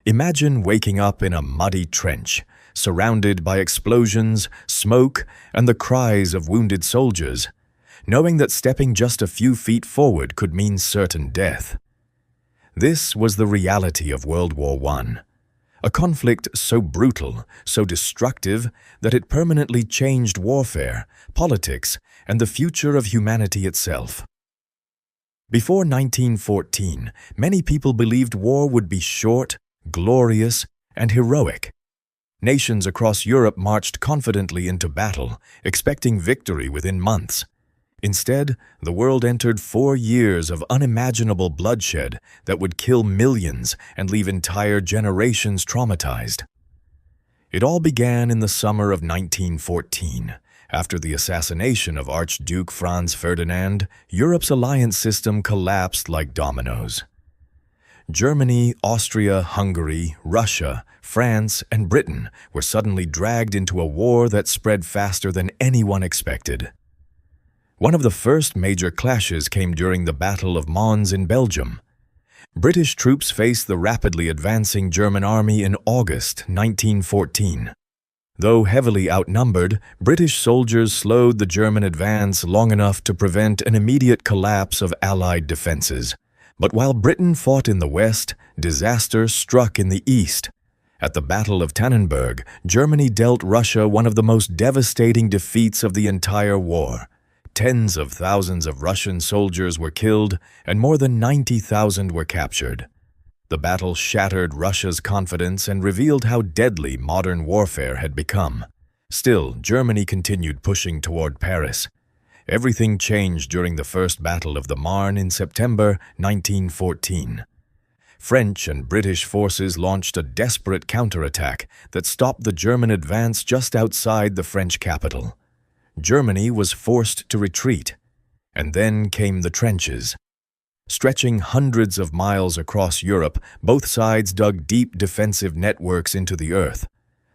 Imagine waking up in a muddy trench, surrounded by explosions, smoke, and the cries of wounded soldiers, knowing that stepping just a few feet forward could mean certain death. This was the reality of World War I, a conflict so brutal, so destructive, that it permanently changed warfare, politics, and the future of humanity itself. Before 1914, many people believed war would be short, glorious, and heroic. Nations across Europe marched confidently into battle, expecting victory within months. Instead, the world entered 4 years of unimaginable bloodshed that would kill millions and leave entire generations traumatized. It all began in the summer of 1914. After the assassination of Archduke Franz Ferdinand, Europe's alliance system collapsed like dominoes. Germany, Austria, Hungary, Russia, France, and Britain were suddenly dragged into a war that spread faster than anyone expected. One of the first major clashes came during the Battle of Mons in Belgium. British troops faced the rapidly advancing German army in August 1914. Though heavily outnumbered, British soldiers slowed the German advance long enough to prevent an immediate collapse of Allied defenses. But while Britain fought in the west, disaster struck in the east. At the Battle of Tannenberg, Germany dealt Russia one of the most devastating defeats of the entire war. Tens of thousands of Russian soldiers were killed, and more than 90,000 were captured. The battle shattered Russia's confidence and revealed how deadly modern warfare had become. Still, Germany continued pushing toward Paris. Everything changed during the First Battle of the Marne in September 1914. French and British forces launched a desperate counterattack that stopped the German advance just outside the French capital. Germany was forced to retreat, and then came the trenches. Stretching hundreds of miles across Europe, both sides dug deep defensive networks into the earth.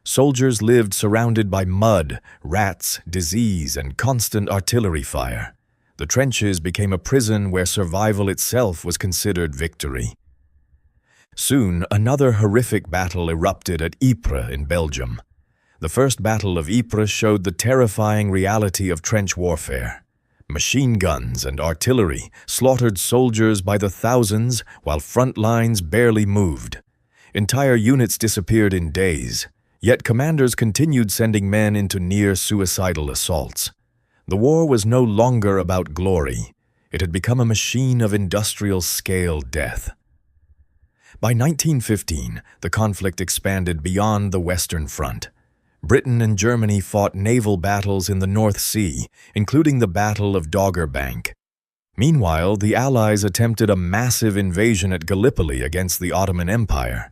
Soldiers lived surrounded by mud, rats, disease, and constant artillery fire. The trenches became a prison where survival itself was considered victory. Soon, another horrific battle erupted at Ypres in Belgium. The First Battle of Ypres showed the terrifying reality of trench warfare. Machine guns and artillery slaughtered soldiers by the thousands while front lines barely moved. Entire units disappeared in days, yet commanders continued sending men into near-suicidal assaults. The war was no longer about glory. It had become a machine of industrial-scale death. By 1915, the conflict expanded beyond the Western Front. Britain and Germany fought naval battles in the North Sea, including the Battle of Dogger Bank. Meanwhile, the Allies attempted a massive invasion at Gallipoli against the Ottoman Empire.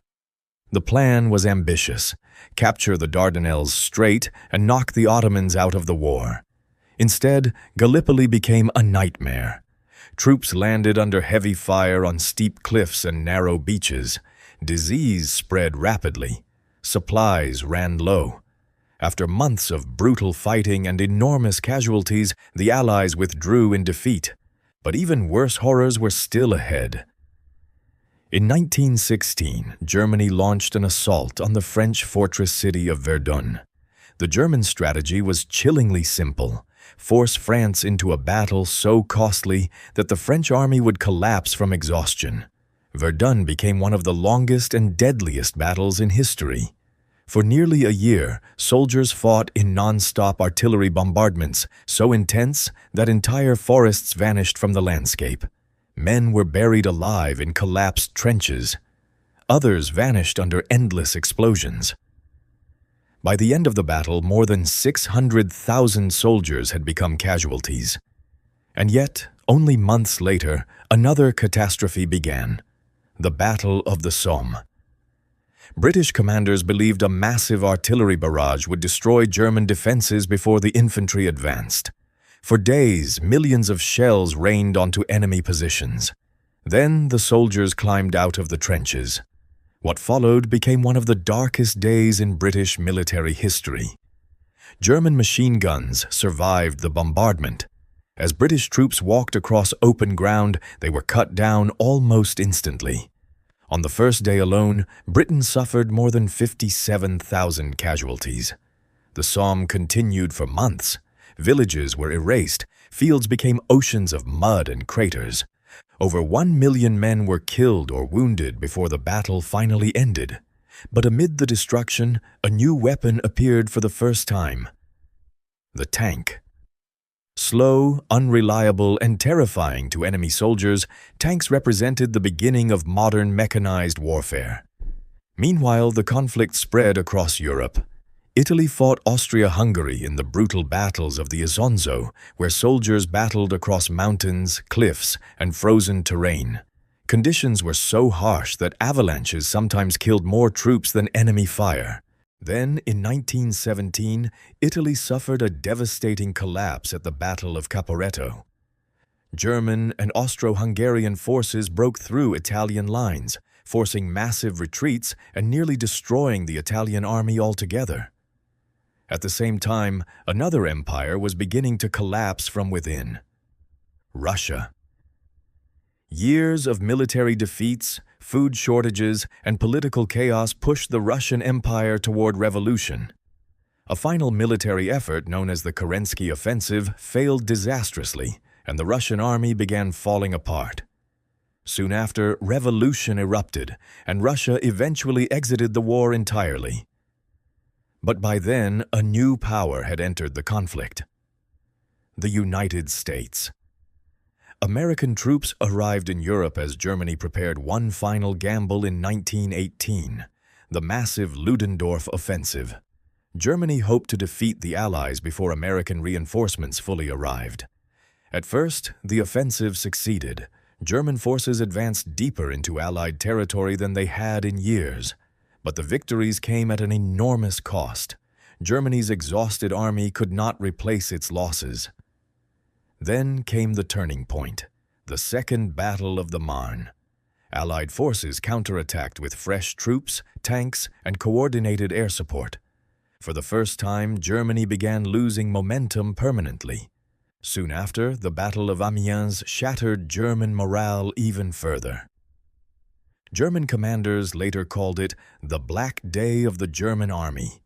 The plan was ambitious: capture the Dardanelles Strait and knock the Ottomans out of the war. Instead, Gallipoli became a nightmare. Troops landed under heavy fire on steep cliffs and narrow beaches. Disease spread rapidly. Supplies ran low. After months of brutal fighting and enormous casualties, the Allies withdrew in defeat. But even worse horrors were still ahead. In 1916, Germany launched an assault on the French fortress city of Verdun. The German strategy was chillingly simple: force France into a battle so costly that the French army would collapse from exhaustion. Verdun became one of the longest and deadliest battles in history. For nearly a year, soldiers fought in non-stop artillery bombardments, so intense that entire forests vanished from the landscape. Men were buried alive in collapsed trenches. Others vanished under endless explosions. By the end of the battle, more than 600,000 soldiers had become casualties. And yet, only months later, another catastrophe began: the Battle of the Somme. British commanders believed a massive artillery barrage would destroy German defenses before the infantry advanced. For days, millions of shells rained onto enemy positions. Then the soldiers climbed out of the trenches. What followed became one of the darkest days in British military history. German machine guns survived the bombardment. As British troops walked across open ground, they were cut down almost instantly. On the first day alone, Britain suffered more than 57,000 casualties. The Somme continued for months. Villages were erased, fields became oceans of mud and craters. Over 1 million men were killed or wounded before the battle finally ended. But amid the destruction, a new weapon appeared for the first time: the tank. Slow, unreliable, and terrifying to enemy soldiers, tanks represented the beginning of modern mechanized warfare. Meanwhile, the conflict spread across Europe. Italy fought Austria-Hungary in the brutal battles of the Isonzo, where soldiers battled across mountains, cliffs, and frozen terrain. Conditions were so harsh that avalanches sometimes killed more troops than enemy fire. Then, in 1917, Italy suffered a devastating collapse at the Battle of Caporetto. German and Austro-Hungarian forces broke through Italian lines, forcing massive retreats and nearly destroying the Italian army altogether. At the same time, another empire was beginning to collapse from within: Russia. Years of military defeats, food shortages, and political chaos pushed the Russian Empire toward revolution. A final military effort known as the Kerensky Offensive failed disastrously, and the Russian army began falling apart. Soon after, revolution erupted, and Russia eventually exited the war entirely. But by then, a new power had entered the conflict: the United States. American troops arrived in Europe as Germany prepared one final gamble in 1918, the massive Ludendorff Offensive. Germany hoped to defeat the Allies before American reinforcements fully arrived. At first, the offensive succeeded. German forces advanced deeper into Allied territory than they had in years. But the victories came at an enormous cost. Germany's exhausted army could not replace its losses. Then came the turning point: the Second Battle of the Marne. Allied forces counterattacked with fresh troops, tanks, and coordinated air support. For the first time, Germany began losing momentum permanently. Soon after, the Battle of Amiens shattered German morale even further. German commanders later called it the Black Day of the German Army.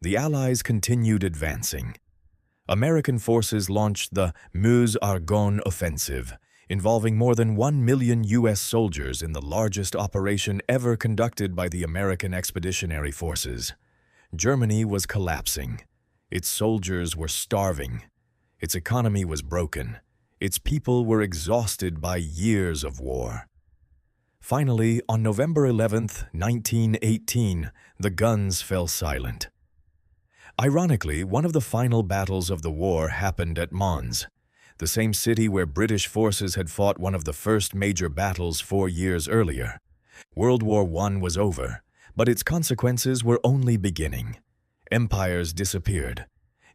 The Allies continued advancing. American forces launched the Meuse-Argonne Offensive, involving more than 1 million U.S. soldiers in the largest operation ever conducted by the American Expeditionary Forces. Germany was collapsing. Its soldiers were starving. Its economy was broken. Its people were exhausted by years of war. Finally, on November 11, 1918, the guns fell silent. Ironically, one of the final battles of the war happened at Mons, the same city where British forces had fought one of the first major battles 4 years earlier. World War I was over, but its consequences were only beginning. Empires disappeared.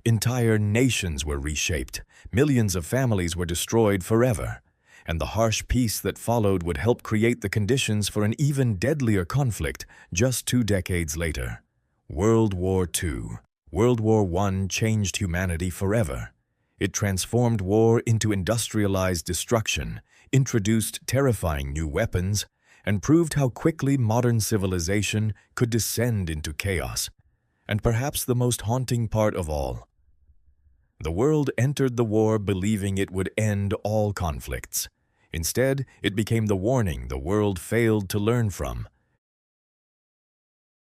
Entire nations were reshaped. Millions of families were destroyed forever. And the harsh peace that followed would help create the conditions for an even deadlier conflict just 2 decades later: World War II. World War I changed humanity forever. It transformed war into industrialized destruction, introduced terrifying new weapons, and proved how quickly modern civilization could descend into chaos. And perhaps the most haunting part of all: the world entered the war believing it would end all conflicts. Instead, it became the warning the world failed to learn from: